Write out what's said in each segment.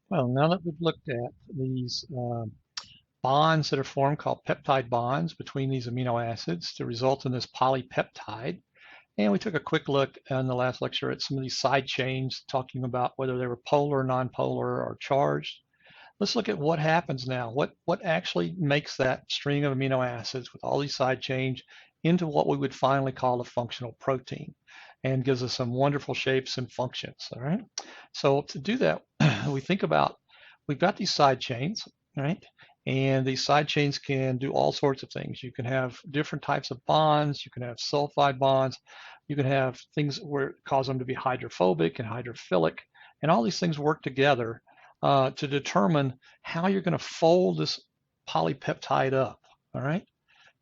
Well, now that we've looked at these bonds that are formed called peptide bonds between these amino acids to result in this polypeptide, and we took a quick look in the last lecture at some of these side chains, talking about whether they were polar, nonpolar, or charged. Let's look at what happens now. What actually makes that string of amino acids with all these side chains into what we would finally call a functional protein, and gives us some wonderful shapes and functions. All right. So to do that, we think about we've got these side chains, right? And these side chains can do all sorts of things. You can have different types of bonds. You can have sulfide bonds. You can have things where it cause them to be hydrophobic and hydrophilic, and all these things work together to determine how you're going to fold this polypeptide up. All right.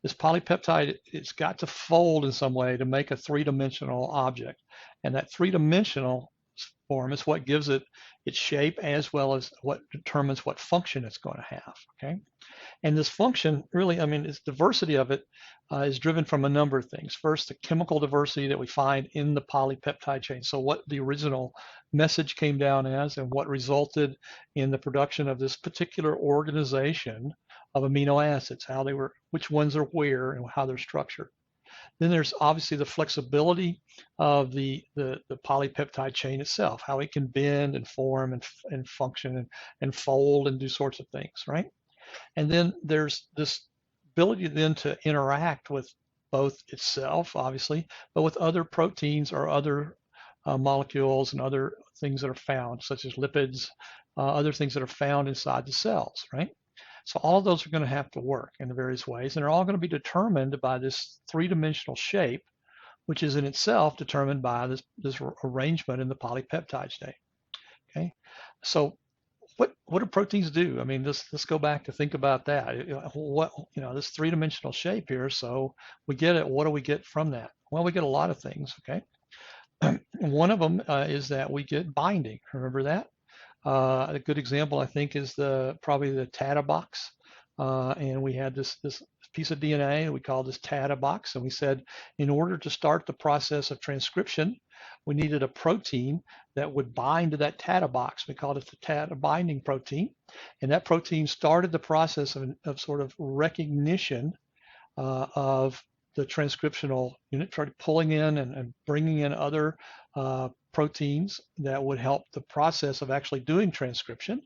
This polypeptide, it's got to fold in some way to make a three-dimensional object. And that three-dimensional form is what gives it its shape, as well as what determines what function it's going to have. Okay. And this function really, I mean, its diversity of it is driven from a number of things. First, the chemical diversity that we find in the polypeptide chain. So what the original message came down as and what resulted in the production of this particular organization of amino acids, how they were, which ones are where and how they're structured. Then there's obviously the flexibility of the polypeptide chain itself, how it can bend and form and function and fold and do sorts of things, right? And then there's this ability then to interact with both itself, obviously, but with other proteins or other molecules and other things that are found, such as lipids, other things that are found inside the cells, right? So all of those are going to have to work in various ways, and they're all going to be determined by this three-dimensional shape, which is in itself determined by this arrangement in the polypeptide state. Okay, so what do proteins do? I mean, let's go back to think about that. What this three-dimensional shape here. So we get it. What do we get from that? Well, we get a lot of things. Okay, one of them is that we get binding. Remember that? A good example, I think, is probably the TATA box. And we had this piece of DNA we called this TATA box, and we said in order to start the process of transcription, we needed a protein that would bind to that TATA box. We called it the TATA binding protein, and that protein started the process of sort of recognition of the transcriptional unit, started pulling in and bringing in other proteins that would help the process of actually doing transcription,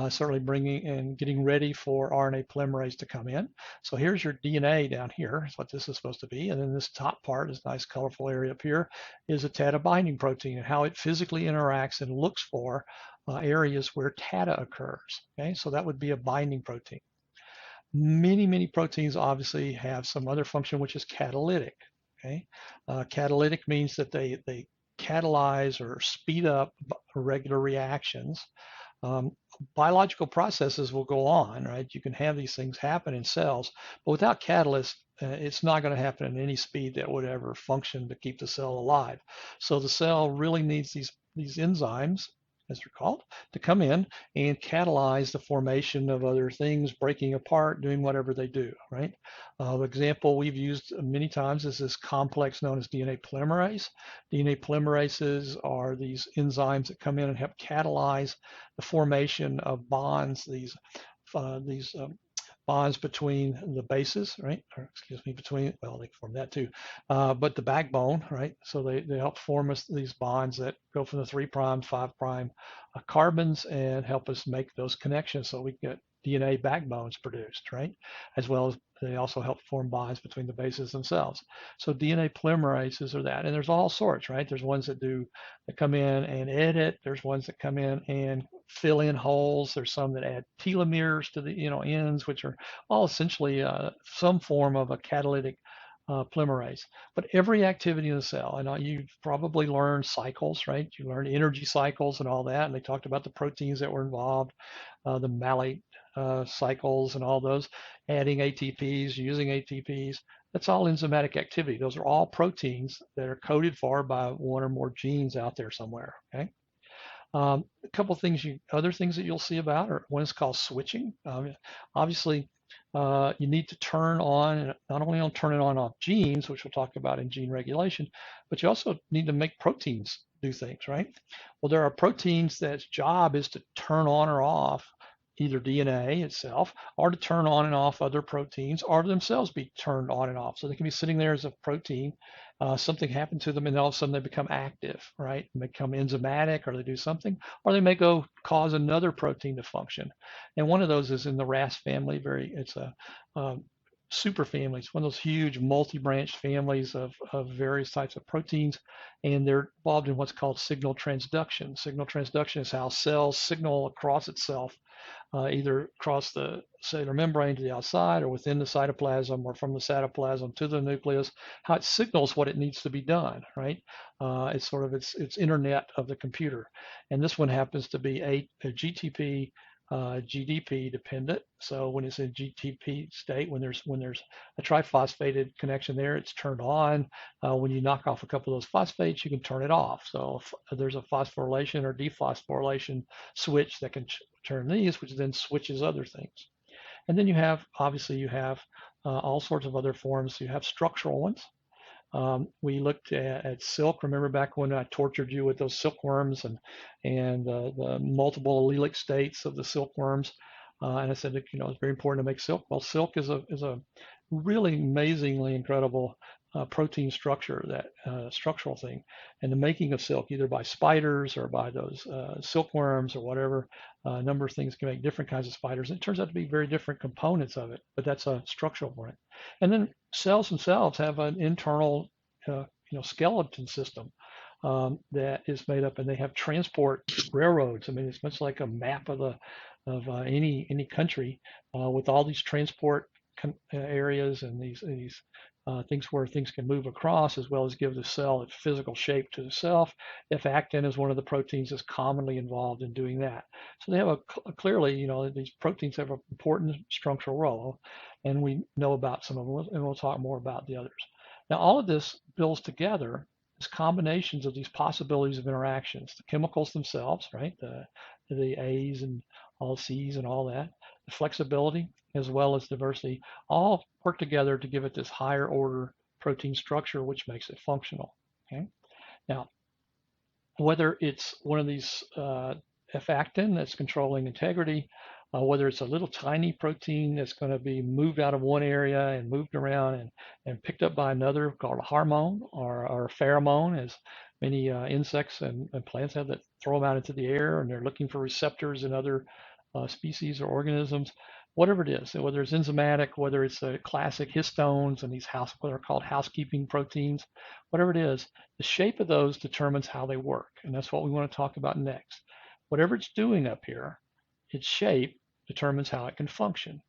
certainly bringing and getting ready for RNA polymerase to come in. So here's your DNA down here, is what this is supposed to be. And then this top part, this nice colorful area up here, is a TATA binding protein and how it physically interacts and looks for areas where TATA occurs. Okay, so that would be a binding protein. Many proteins obviously have some other function, which is catalytic. Okay, catalytic means that they catalyze or speed up regular reactions. Biological processes will go on, right? You can have these things happen in cells, but without catalysts, it's not going to happen at any speed that would ever function to keep the cell alive. So the cell really needs these enzymes, as they're called, to come in and catalyze the formation of other things, breaking apart, doing whatever they do, right? The example we've used many times is this complex known as DNA polymerase. DNA polymerases are these enzymes that come in and help catalyze the formation of bonds, these bonds between the bases, right? Or excuse me, between, well, they form that too, but the backbone, right? So they help form us these bonds that go from the 3' 5' carbons and help us make those connections so we get DNA backbones produced, right? As well as they also help form bonds between the bases themselves. So DNA polymerases are that, and there's all sorts, right? There's ones that come in and edit. There's ones that come in and fill in holes. There's some that add telomeres to the ends, which are all essentially some form of a catalytic polymerase. But every activity in the cell, and you've probably learned cycles, right? You learned energy cycles and all that, and they talked about the proteins that were involved, the malate cycles and all those, adding ATPs, using ATPs. That's all enzymatic activity. Those are all proteins that are coded for by one or more genes out there somewhere, okay? A couple things other things that you'll see about are one is called switching. Obviously, you need to turn on, not only turn it on off genes, which we'll talk about in gene regulation, but you also need to make proteins do things, right? Well, there are proteins that's job is to turn on or off either DNA itself, or to turn on and off other proteins, or to themselves be turned on and off. So they can be sitting there as a protein. Something happened to them, and all of a sudden they become active, right? They become enzymatic, or they do something, or they may go cause another protein to function. And one of those is in the RAS family. It's a super family. It's one of those huge multi-branched families of various types of proteins, and they're involved in what's called signal transduction. Signal transduction is how cells signal across itself, either across the cellular membrane to the outside or within the cytoplasm or from the cytoplasm to the nucleus, how it signals what it needs to be done, right? It's sort of its internet of the computer. And this one happens to be a GTP GDP dependent. So when it's in GTP state, when there's a triphosphated connection there, it's turned on. When you knock off a couple of those phosphates, you can turn it off. So if there's a phosphorylation or dephosphorylation switch that can turn these, which then switches other things. And then obviously you have all sorts of other forms. You have structural ones. We looked at silk. Remember back when I tortured you with those silkworms and the multiple allelic states of the silkworms, and I said that, it's very important to make silk. Well, silk is a really amazingly incredible protein structure, that structural thing, and the making of silk either by spiders or by those silkworms or whatever. A number of things can make different kinds of spiders. It turns out to be very different components of it, but that's a structural point. And then cells themselves have an internal, skeleton system that is made up, and they have transport railroads. I mean, it's much like a map of any country with all these transport areas and these things where things can move across, as well as give the cell its physical shape to the self. If actin is one of the proteins that's commonly involved in doing that. So they have clearly, these proteins have an important structural role, and we know about some of them, and we'll talk more about the others. Now, all of this builds together as combinations of these possibilities of interactions, the chemicals themselves, right? The A's and all C's and all that, the flexibility, as well as diversity, all work together to give it this higher order protein structure, which makes it functional. Okay. Now, whether it's one of these F-actin that's controlling integrity, whether it's a little tiny protein that's going to be moved out of one area and moved around and picked up by another called a hormone or a pheromone, as many insects and plants have that throw them out into the air, and they're looking for receptors in other species or organisms. Whatever it is, whether it's enzymatic, whether it's a classic histones and these what are called housekeeping proteins, whatever it is, the shape of those determines how they work. And that's what we want to talk about next. Whatever it's doing up here, its shape determines how it can function.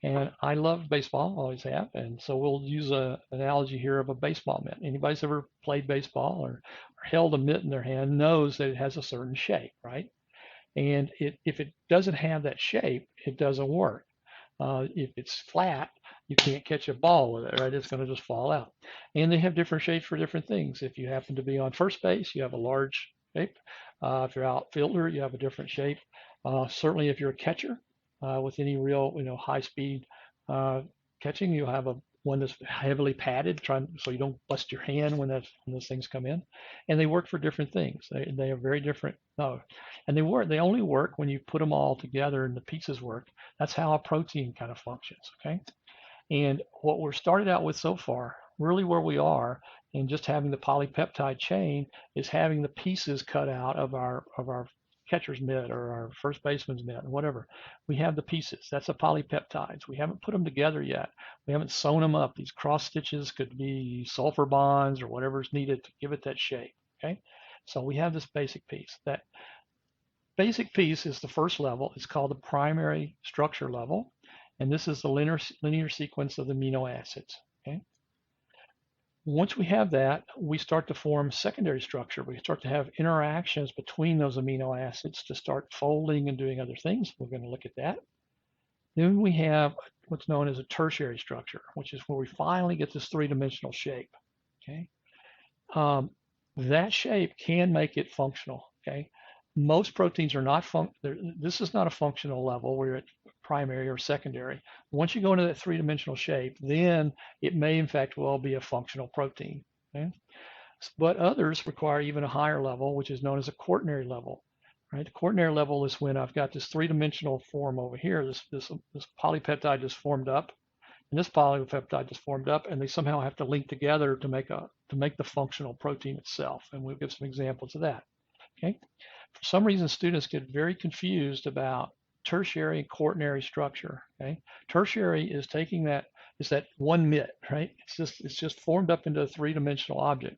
And I love baseball, always have, and so we'll use an analogy here of a baseball mitt. Anybody's ever played baseball or held a mitt in their hand knows that it has a certain shape, right? And if it doesn't have that shape, it doesn't work. If it's flat, you can't catch a ball with it, right? It's going to just fall out. And they have different shapes for different things. If you happen to be on first base, you have a large shape. If you're outfielder, you have a different shape. Certainly, if you're a catcher with any real, high speed catching, you'll have one that's heavily padded, so you don't bust your hand when those things come in. And they work for different things. They are very different. And they only work when you put them all together and the pieces work. That's how a protein kind of functions. Okay. And what we're started out with so far, really where we are, and just having the polypeptide chain is having the pieces cut out of our catcher's mitt or our first baseman's mitt, whatever. We have the pieces. That's the polypeptides. We haven't put them together yet. We haven't sewn them up. These cross stitches could be sulfur bonds or whatever's needed to give it that shape. Okay. So we have this basic piece. That basic piece is the first level. It's called the primary structure level. And this is the linear sequence of the amino acids. Okay. Once we have that, we start to form secondary structure. We start to have interactions between those amino acids to start folding and doing other things. We're going to look at that. Then we have what's known as a tertiary structure, which is where we finally get this three-dimensional shape. Okay. That shape can make it functional. Okay. Most proteins are not this is not a functional level where you're at primary or secondary. Once you go into that three-dimensional shape, then it may in fact well be a functional protein. Okay? But others require even a higher level, which is known as a quaternary level. Right? The quaternary level is when I've got this three-dimensional form over here. This polypeptide just formed up, and this polypeptide just formed up, and they somehow have to link together to make the functional protein itself. And we'll give some examples of that. Okay. For some reason, students get very confused about tertiary and quaternary structure. Okay. Tertiary is taking that is that one mit, right? It's just formed up into a three-dimensional object,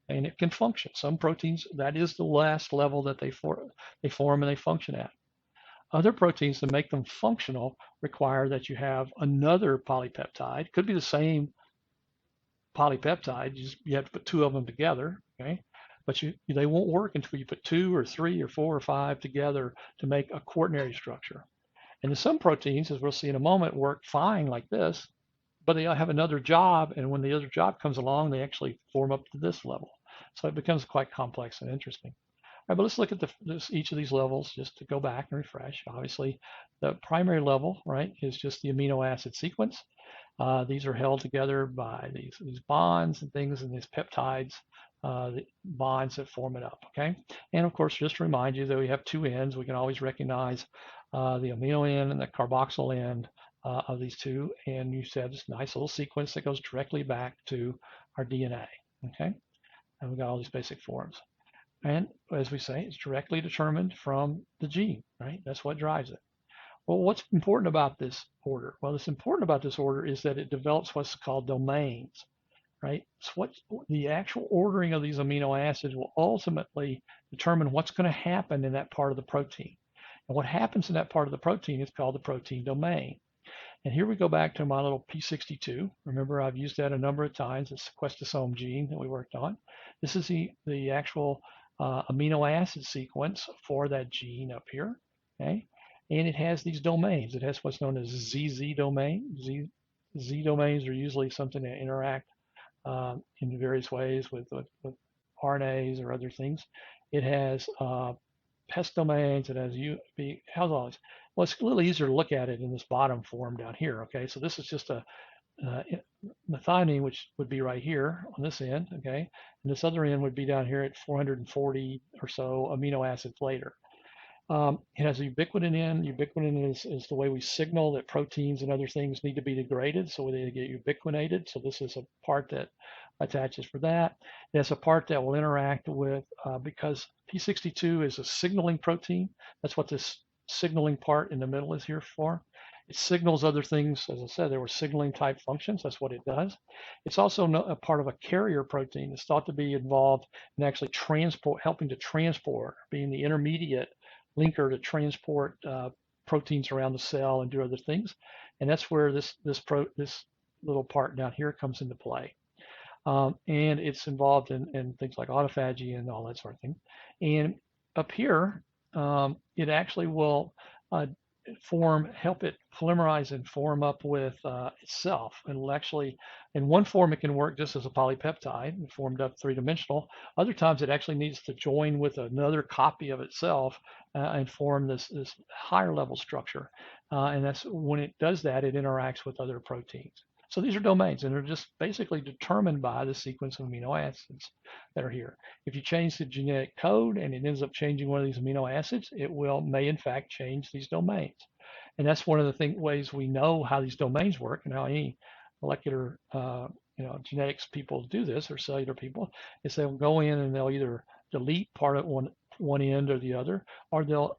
and it can function. Some proteins, that is the last level that they form and they function at. Other proteins, to make them functional, require that you have another polypeptide. Could be the same polypeptide, you have to put two of them together, okay? But they won't work until you put two or three or four or five together to make a quaternary structure. And some proteins, as we'll see in a moment, work fine like this, but they have another job, and when the other job comes along, they actually form up to this level. So it becomes quite complex and interesting. All right, but let's look at each of these levels just to go back and refresh. Obviously, the primary level, right, is just the amino acid sequence. These are held together by these bonds and things and these peptides, the bonds that form it up, okay? And of course, just to remind you that we have two ends. We can always recognize the amino end and the carboxyl end of these two. And you have this nice little sequence that goes directly back to our DNA, okay? And we've got all these basic forms. And as we say, it's directly determined from the gene, right? That's what drives it. Well, what's important about this order? Well, what's important about this order is that it develops what's called domains, right? So what the actual ordering of these amino acids will ultimately determine what's going to happen in that part of the protein. And what happens in that part of the protein is called the protein domain. And here we go back to my little P62. Remember, I've used that a number of times. It's the sequestosome gene that we worked on. This is the actual amino acid sequence for that gene up here, okay? And it has these domains. It has what's known as ZZ domain. Z domains are usually something that interact in various ways with RNAs or other things. It has PES domains. It has UV. How's all this? Well, it's a little easier to look at it in this bottom form down here. Okay, so this is just a methionine, which would be right here on this end. Okay, and this other end would be down here at 440 or so amino acids later. It has a ubiquitin end. Ubiquitin is the way we signal that proteins and other things need to be degraded, so they get ubiquinated. So this is a part that attaches for that. There's a part that will interact with, because P62 is a signaling protein. That's what this signaling part in the middle is here for. It signals other things. As I said, there were signaling type functions. That's what it does. It's also a part of a carrier protein. It's thought to be involved in actually helping to transport, being the intermediate linker to transport proteins around the cell and do other things. And that's where this little part down here comes into play. And it's involved in things like autophagy and all that sort of thing. And up here, it actually will help it polymerize and form up with itself. It'll actually, in one form, it can work just as a polypeptide, formed up three-dimensional. Other times, it actually needs to join with another copy of itself and form this higher level structure. And that's when it does that, it interacts with other proteins. So these are domains, and they're just basically determined by the sequence of amino acids that are here. If you change the genetic code and it ends up changing one of these amino acids, it may in fact change these domains. And that's one of the ways we know how these domains work and how any molecular genetics people do this, or cellular people, is they'll go in and they'll either delete part of one end or the other, or they'll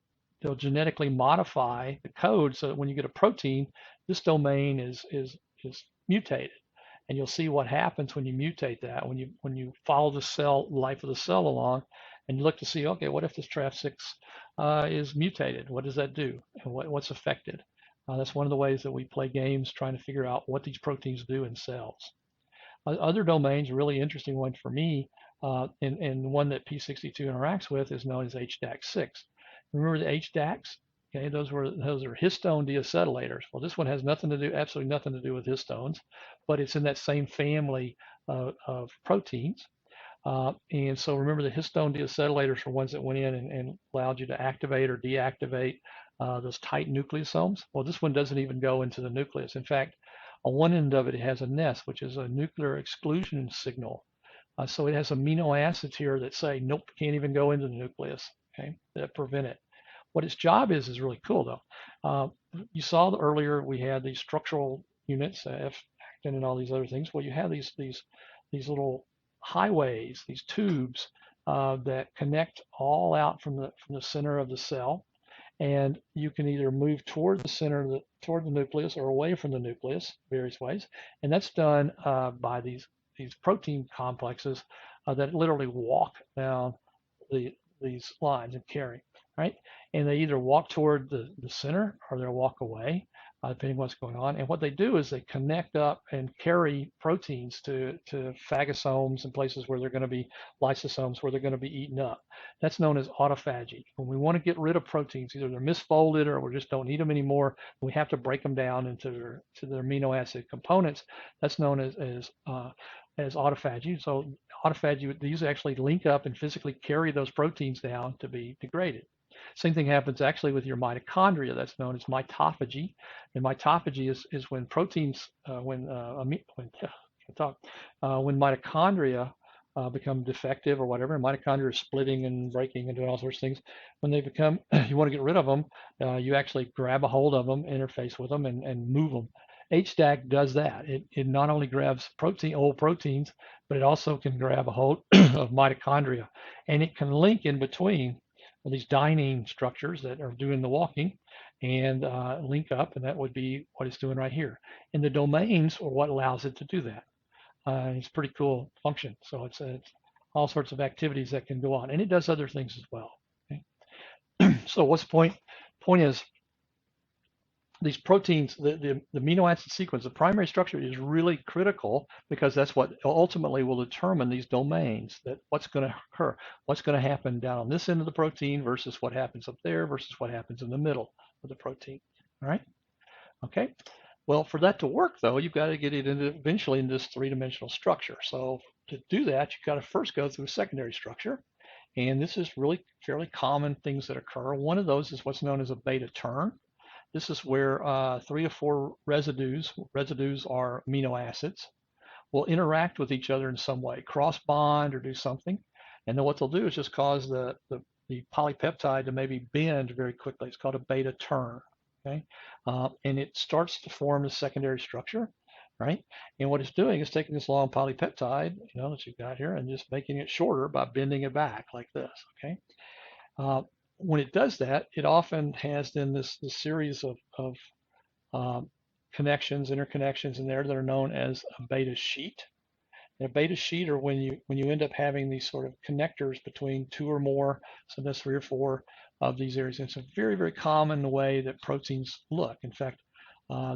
genetically modify the code so that when you get a protein, this domain is mutated. And you'll see what happens when you mutate that, when you follow the life of the cell along, and you look to see, okay, what if this Traf6 is mutated? What does that do? And what's affected? That's one of the ways that we play games trying to figure out what these proteins do in cells. Other domains, a really interesting one for me, and one that P62 interacts with, is known as HDAC6. Remember the HDACs? Okay, those are histone deacetylators. Well, this one has absolutely nothing to do with histones, but it's in that same family of proteins. And so remember, the histone deacetylators are ones that went in and allowed you to activate or deactivate those tight nucleosomes. Well, this one doesn't even go into the nucleus. In fact, on one end of it, it has a NES, which is a nuclear exclusion signal. So it has amino acids here that say, nope, can't even go into the nucleus, okay, that prevent it. What its job is really cool, though. You saw earlier we had these structural units, F-actin and all these other things. Well, you have these little highways, these tubes that connect all out from the center of the cell, and you can either move toward the center, toward the nucleus, or away from the nucleus, various ways, and that's done by these protein complexes that literally walk down these lines and carry, right? And they either walk toward the center or they'll walk away, depending on what's going on. And what they do is they connect up and carry proteins to phagosomes and places where they're going to be lysosomes, where they're going to be eaten up. That's known as autophagy. When we want to get rid of proteins, either they're misfolded or we just don't need them anymore, we have to break them down into their amino acid components. That's known as autophagy. So autophagy, these actually link up and physically carry those proteins down to be degraded. Same thing happens actually with your mitochondria. That's known as mitophagy. And mitophagy is when proteins, when mitochondria become defective or whatever, and mitochondria are splitting and breaking and doing all sorts of things. When they become, you want to get rid of them, you actually grab a hold of them, interface with them, and move them. HDAC does that. It not only grabs old proteins, but it also can grab a hold of mitochondria, and it can link in between these dynein structures that are doing the walking and link up, and that would be what it's doing right here. And the domains are what allows it to do that. It's a pretty cool function. So it's all sorts of activities that can go on, and it does other things as well. Okay? So what's the point? Point is, these proteins, the amino acid sequence, the primary structure is really critical because that's what ultimately will determine these domains, that what's going to occur, what's going to happen down on this end of the protein versus what happens up there versus what happens in the middle of the protein. All right? Okay. Well, for that to work, though, you've got to get it eventually in this three-dimensional structure. So to do that, you've got to first go through a secondary structure. And this is really fairly common things that occur. One of those is what's known as a beta turn. This is where 3 or 4 residues are amino acids, will interact with each other in some way, cross bond or do something. And then what they'll do is just cause the polypeptide to maybe bend very quickly. It's called a beta turn. Okay, and it starts to form a secondary structure, right? And what it's doing is taking this long polypeptide, that you've got here, and just making it shorter by bending it back like this. Okay, when it does that, it often has then this series of connections, interconnections in there that are known as a beta sheet. And a beta sheet are when you end up having these sort of connectors between 2 or more, sometimes 3 or 4 of these areas. And it's a very, very common way that proteins look. In fact,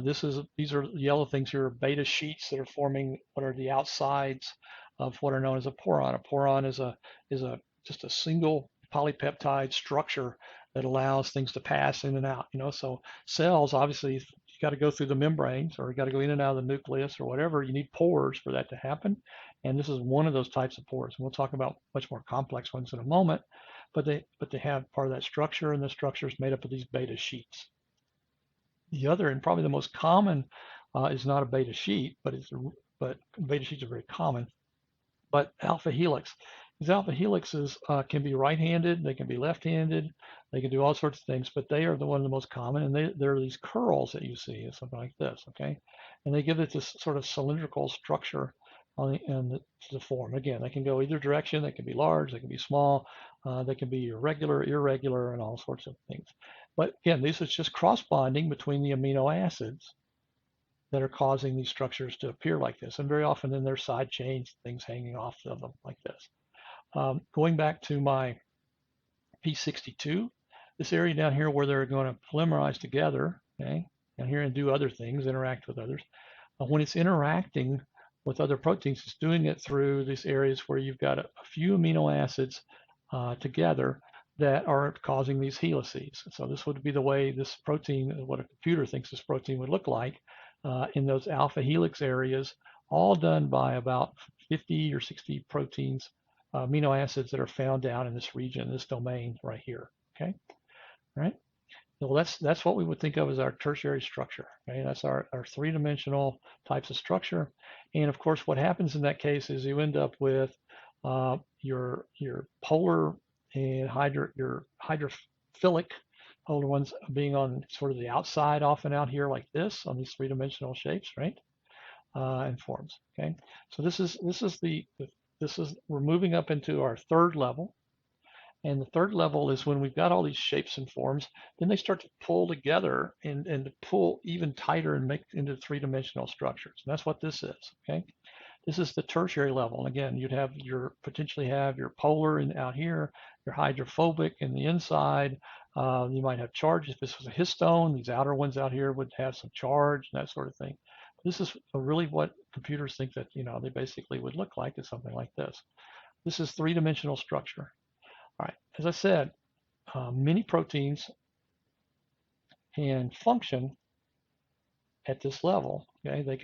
these are yellow things here, are beta sheets that are forming what are the outsides of what are known as a poron. A poron is just a single polypeptide structure that allows things to pass in and out. So cells, obviously, you got to go through the membranes or you got to go in and out of the nucleus or whatever. You need pores for that to happen. And this is one of those types of pores. And we'll talk about much more complex ones in a moment. But they have part of that structure, and the structure is made up of these beta sheets. The other, and probably the most common, is not a beta sheet, but beta sheets are very common. But alpha helix. These alpha helixes can be right-handed, they can be left-handed, they can do all sorts of things, but they are one of the most common, and they're these curls that you see, something like this, okay? And they give it this sort of cylindrical structure to the form. Again, they can go either direction, they can be large, they can be small, they can be irregular, and all sorts of things. But again, this is just cross-bonding between the amino acids that are causing these structures to appear like this. And very often in their side chains, things hanging off of them like this. Going back to my P62, this area down here where they're going to polymerize together, okay, down here and do other things, interact with others. When it's interacting with other proteins, it's doing it through these areas where you've got a few amino acids together that are causing these helices. So this would be the way this protein, what a computer thinks this protein would look like in those alpha helix areas, all done by about 50 or 60 proteins amino acids that are found down in this region, this domain right here. Okay, all right. Well, that's what we would think of as our tertiary structure. Okay, that's our three-dimensional types of structure. And of course, what happens in that case is you end up with your polar and your hydrophilic polar ones being on sort of the outside, often out here like this on these three-dimensional shapes, right? And forms. Okay, so this is we're moving up into our third level. And the third level is when we've got all these shapes and forms, then they start to pull together and to pull even tighter and make into three-dimensional structures. And that's what this is, okay? This is the tertiary level. And again, you'd have potentially have your polar out here, your hydrophobic in the inside. You might have charge. If this was a histone, these outer ones out here would have some charge and that sort of thing. This is really what computers think that, they basically would look like, is something like this. This is three-dimensional structure. All right, as I said, many proteins can function at this level. Okay, that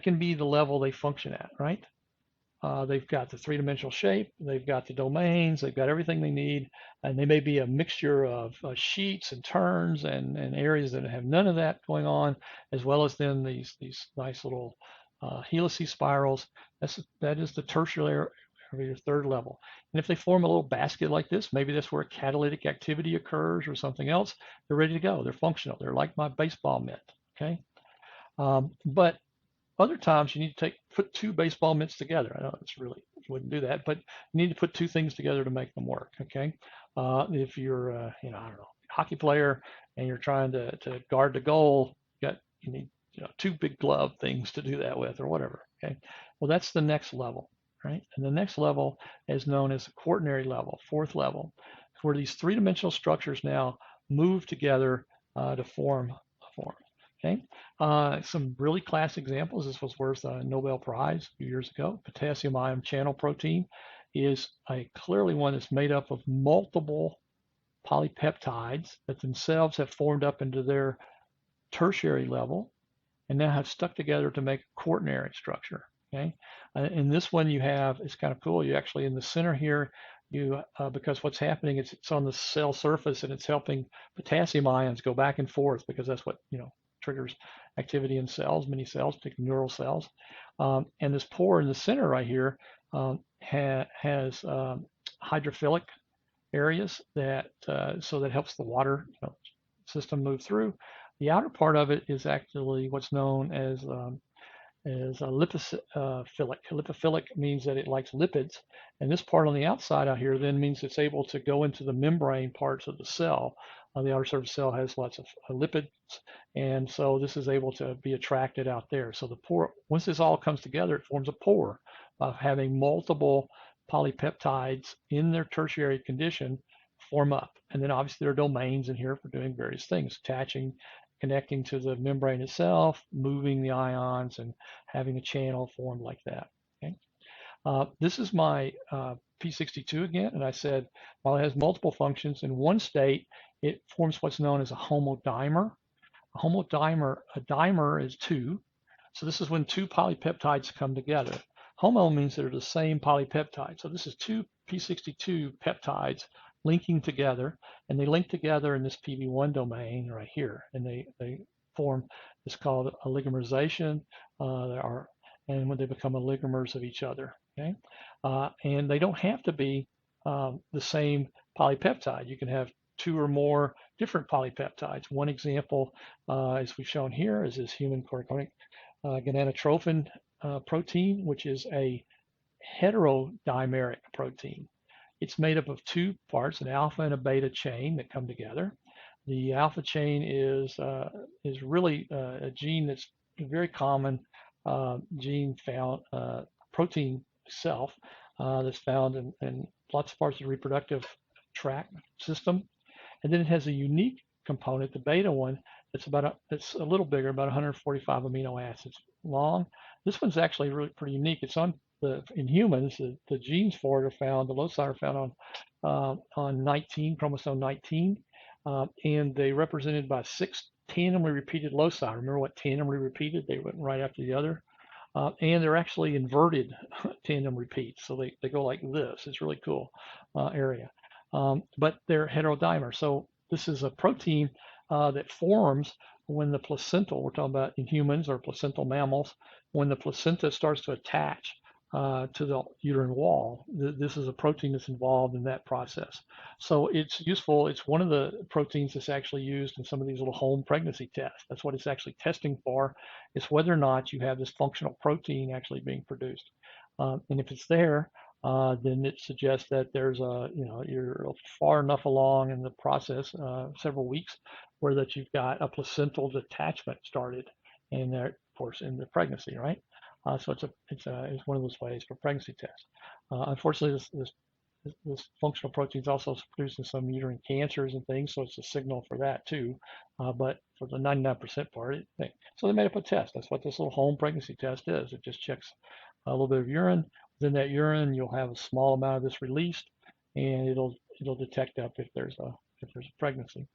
can be the level they function at, right? They've got the three-dimensional shape, they've got the domains, they've got everything they need, and they may be a mixture of sheets and turns and areas that have none of that going on, as well as then these nice little helices spirals. That is the tertiary, or your third level. And if they form a little basket like this, maybe that's where catalytic activity occurs or something else, they're ready to go. They're functional. They're like my baseball mitt, okay? But other times you need to put two baseball mitts together. I know you wouldn't do that, but you need to put two things together to make them work, okay? If you're, I don't know, hockey player and you're trying to guard the goal, you need two big glove things to do that with or whatever, okay? Well, that's the next level. Right? And the next level is known as the quaternary level, fourth level, where these three-dimensional structures now move together to form a form. Okay, some really classic examples. This was worth a Nobel Prize a few years ago. Potassium ion channel protein is clearly one that's made up of multiple polypeptides that themselves have formed up into their tertiary level and now have stuck together to make a quaternary structure. Okay, in this one you have, it's kind of cool. You actually in the center here, because what's happening is it's on the cell surface and it's helping potassium ions go back and forth because that's what triggers activity in cells, many cells, particularly neural cells. And this pore in the center right here has hydrophilic areas that helps the water system move through. The outer part of it is actually what's known as lipophilic. Lipophilic means that it likes lipids, and this part on the outside out here then means it's able to go into the membrane parts of the cell. The outer surface cell has lots of lipids, and so this is able to be attracted out there. So the pore, once this all comes together, it forms a pore by having multiple polypeptides in their tertiary condition form up. And then obviously there are domains in here for doing various things, attaching, connecting to the membrane itself, moving the ions, and having a channel formed like that. Okay? This is my P62 again, and I said while it has multiple functions, in one state it forms what's known as a homodimer. A dimer is two, so this is when two polypeptides come together. Homo means they're the same polypeptide, so this is two P62 peptides linking together, and they link together in this PB1 domain right here, and they form, it's called oligomerization, and when they become oligomers of each other, okay? And they don't have to be the same polypeptide. You can have two or more different polypeptides. One example, as we've shown here, is this human chorionic gonadotrophin protein, which is a heterodimeric protein. It's made up of two parts, an alpha and a beta chain that come together. The alpha chain is really a gene that's a very common gene found, protein itself, that's found in lots of parts of the reproductive tract system. And then it has a unique component, the beta one, that's a little bigger, about 145 amino acids long. This one's actually really pretty unique. It's on in humans, the genes for it are found, the loci are found on 19, chromosome 19, and they represented by 6 tandemly repeated loci. Remember what tandemly repeated? They went right after the other. and they're actually inverted tandem repeats. So they go like this. It's really cool area. But they're heterodimer. So this is a protein that forms when the placental, we're talking about in humans or placental mammals, when the placenta starts to attach to the uterine wall. This is a protein that's involved in that process. So it's useful. It's one of the proteins that's actually used in some of these little home pregnancy tests. That's what it's actually testing for, is whether or not you have this functional protein actually being produced. And if it's there, then it suggests that there's you're far enough along in the process, several weeks, where that you've got a placental detachment started, and of course in the pregnancy, right? So it's one of those ways for pregnancy tests. Unfortunately, this functional protein is also produced in some uterine cancers and things, so it's a signal for that too. But for the 99% part, so they made up a test. That's what this little home pregnancy test is. It just checks a little bit of urine. Within that urine, you'll have a small amount of this released, and it'll detect up if there's a pregnancy.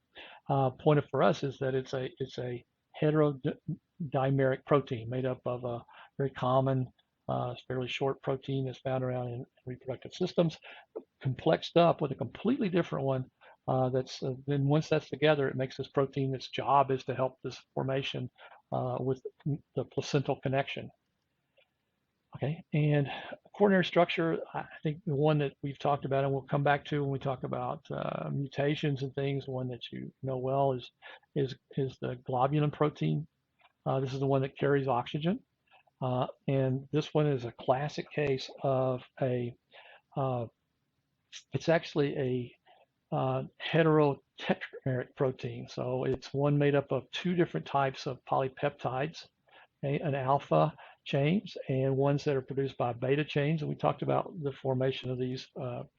Point of for us is that it's a heterodimeric protein made up of a very common, fairly short protein that's found around in reproductive systems, complexed up with a completely different one. Then once that's together, it makes this protein. Its job is to help this formation with the placental connection. Okay, and coronary structure, I think the one that we've talked about and we'll come back to when we talk about mutations and things, one that you know well is the globulin protein. This is the one that carries oxygen, and this one is a classic case of it's actually a heterotetrameric protein. So it's one made up of two different types of polypeptides, an alpha chains and ones that are produced by beta chains. And we talked about the formation of these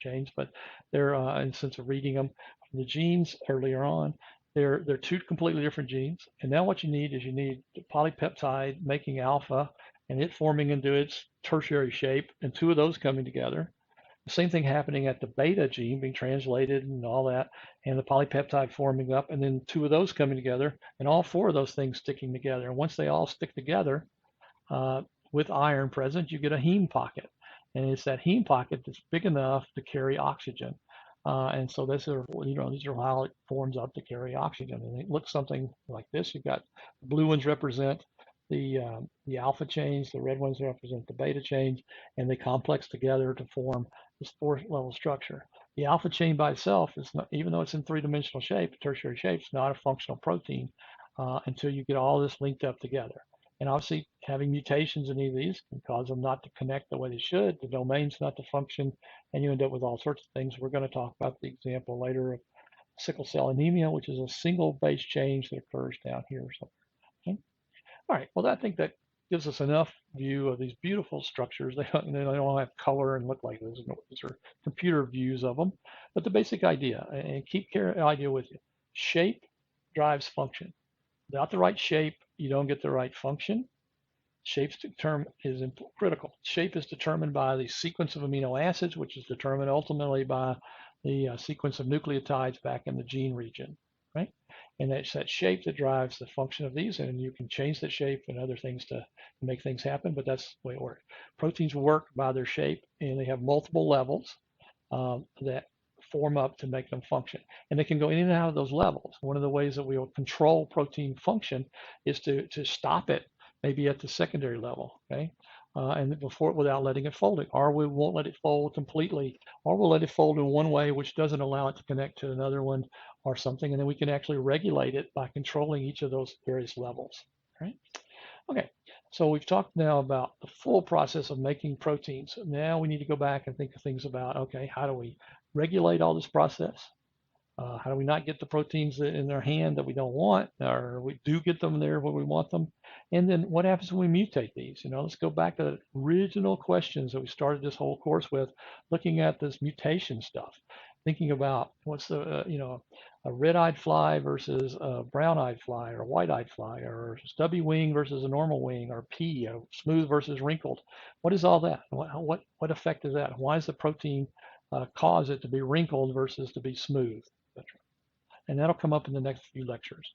chains, but they're, in the sense of reading them from the genes earlier on, they're two completely different genes. And now what you need is the polypeptide making alpha and it forming into its tertiary shape and two of those coming together. The same thing happening at the beta gene being translated and all that, and the polypeptide forming up, and then two of those coming together, and all four of those things sticking together. And once they all stick together, with iron present, you get a heme pocket. And it's that heme pocket that's big enough to carry oxygen. And so these are how it forms up to carry oxygen. And it looks something like this. You've got the blue ones represent the alpha chains, the red ones represent the beta chains, and they complex together to form this fourth level structure. The alpha chain by itself is not, even though it's in three-dimensional shape, tertiary shape, it's not a functional protein until you get all this linked up together. And obviously, having mutations in any of these can cause them not to connect the way they should, the domains not to function, and you end up with all sorts of things. We're going to talk about the example later of sickle cell anemia, which is a single base change that occurs down here. So, okay. All right, well, I think that gives us enough view of these beautiful structures. They don't have color and look like this. These are computer views of them. But the basic idea, and keep the idea with you, shape drives function. Without the right shape, you don't get the right function. Shape's term is critical. Shape is determined by the sequence of amino acids, which is determined ultimately by the sequence of nucleotides back in the gene region, right? And that's that shape that drives the function of these, and you can change the shape and other things to make things happen, but that's the way it works. Proteins work by their shape, and they have multiple levels that form up to make them function. And they can go in and out of those levels. One of the ways that we will control protein function is to stop it maybe at the secondary level, okay? And before without letting it fold, or we won't let it fold completely, or we'll let it fold in one way which doesn't allow it to connect to another one or something, and then we can actually regulate it by controlling each of those various levels, right? Okay, so we've talked now about the full process of making proteins. Now we need to go back and think of things about, okay, how do we regulate all this process? How do we not get the proteins in their hand that we don't want, or we do get them there when we want them? And then what happens when we mutate these? Let's go back to the original questions that we started this whole course with, looking at this mutation stuff, thinking about what's a red-eyed fly versus a brown-eyed fly, or a white-eyed fly, or stubby wing versus a normal wing, or pea, smooth versus wrinkled. What is all that? What effect is that? Why does the protein cause it to be wrinkled versus to be smooth, etc.? And that'll come up in the next few lectures.